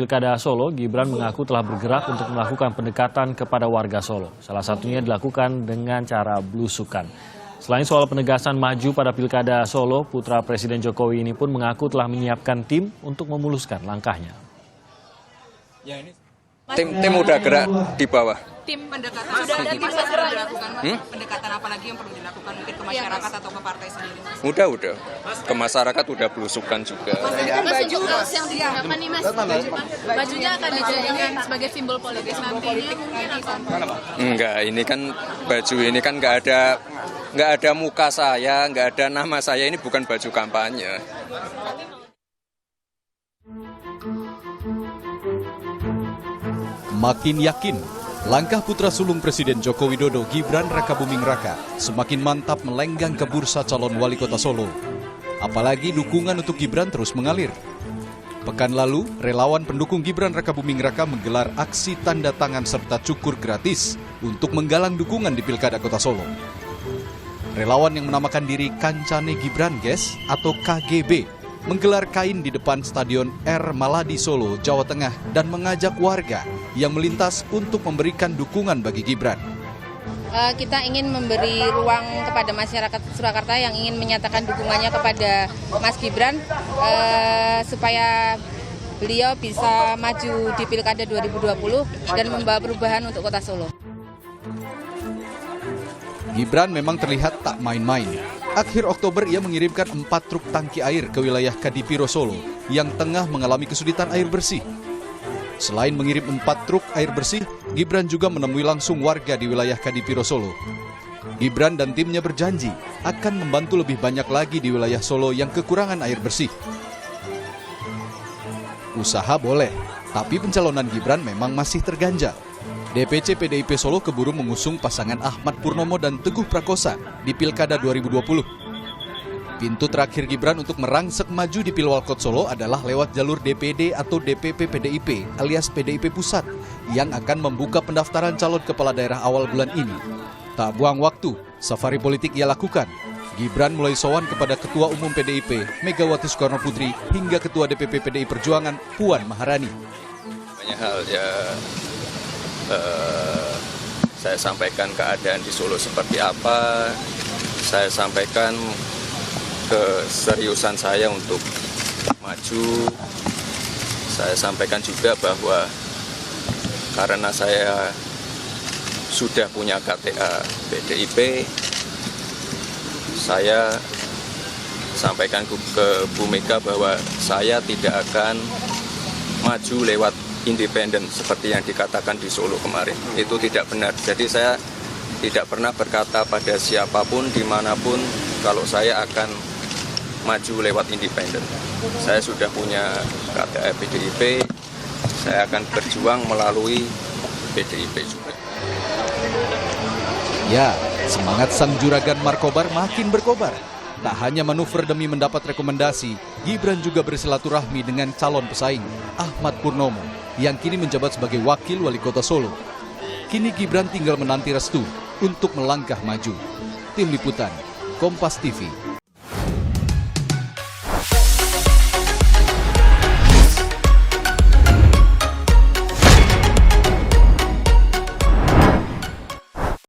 Pilkada Solo, Gibran mengaku telah bergerak untuk melakukan pendekatan kepada warga Solo. Salah satunya dilakukan dengan cara belusukan. Selain soal penegasan maju pada Pilkada Solo, putra Presiden Jokowi ini pun mengaku telah menyiapkan tim untuk memuluskan langkahnya. Tim udah gerak di bawah. Tim pendekatan sudah ada, tim sudah dilakukan. Pendekatan apa lagi yang perlu dilakukan mungkin ke masyarakat atau ke partai sendiri? Udah. Ke masyarakat udah belusukan juga. Mas, baju yang digunakan nih Mas, bajunya akan dijadikan sebagai simbol politik nantinya mungkin atau? Enggak, ini kan baju ini kan nggak ada muka saya, nggak ada nama saya, ini bukan baju kampanye. Makin yakin, langkah putra sulung Presiden Joko Widodo Gibran Rakabuming Raka semakin mantap melenggang ke bursa calon wali kota Solo. Apalagi dukungan untuk Gibran terus mengalir. Pekan lalu, relawan pendukung Gibran Rakabuming Raka menggelar aksi tanda tangan serta cukur gratis untuk menggalang dukungan di Pilkada Kota Solo. Relawan yang menamakan diri Kancane Gibran Ges atau KGB menggelar kain di depan Stadion R Maladi Solo, Jawa Tengah dan mengajak warga yang melintas untuk memberikan dukungan bagi Gibran. Kita ingin memberi ruang kepada masyarakat Surakarta yang ingin menyatakan dukungannya kepada Mas Gibran supaya beliau bisa maju di Pilkada 2020 dan membawa perubahan untuk Kota Solo. Gibran memang terlihat tak main-main. Akhir Oktober ia mengirimkan 4 truk tangki air ke wilayah Kadipiro Solo yang tengah mengalami kesulitan air bersih. Selain mengirim 4 truk air bersih, Gibran juga menemui langsung warga di wilayah Kadipiro Solo. Gibran dan timnya berjanji akan membantu lebih banyak lagi di wilayah Solo yang kekurangan air bersih. Usaha boleh, tapi pencalonan Gibran memang masih terganjal. DPC PDIP Solo keburu mengusung pasangan Ahmad Purnomo dan Teguh Prakosa di Pilkada 2020. Pintu terakhir Gibran untuk merangsek maju di Pilwalkot Solo adalah lewat jalur DPD atau DPP PDIP alias PDIP Pusat yang akan membuka pendaftaran calon kepala daerah awal bulan ini. Tak buang waktu, safari politik ia lakukan. Gibran mulai sowan kepada Ketua Umum PDIP Megawati Soekarno Putri hingga Ketua DPP PDI Perjuangan Puan Maharani. Banyak hal ya. Saya sampaikan keadaan di Solo seperti apa, saya sampaikan keseriusan saya untuk maju, saya sampaikan juga bahwa karena saya sudah punya KTA PDIP, saya sampaikan ke Bu Mega bahwa saya tidak akan maju lewat independen seperti yang dikatakan di Solo kemarin. Itu tidak benar. Jadi saya tidak pernah berkata pada siapapun dimanapun kalau saya akan maju lewat independen. Saya sudah punya KTA PDIP, saya akan berjuang melalui PDIP juga. Ya, semangat sang juragan Markobar makin berkobar. Tak hanya manuver demi mendapat rekomendasi, Gibran juga bersilaturahmi dengan calon pesaing, Ahmad Purnomo, yang kini menjabat sebagai wakil wali kota Solo. Kini Gibran tinggal menanti restu untuk melangkah maju. Tim Liputan, Kompas TV.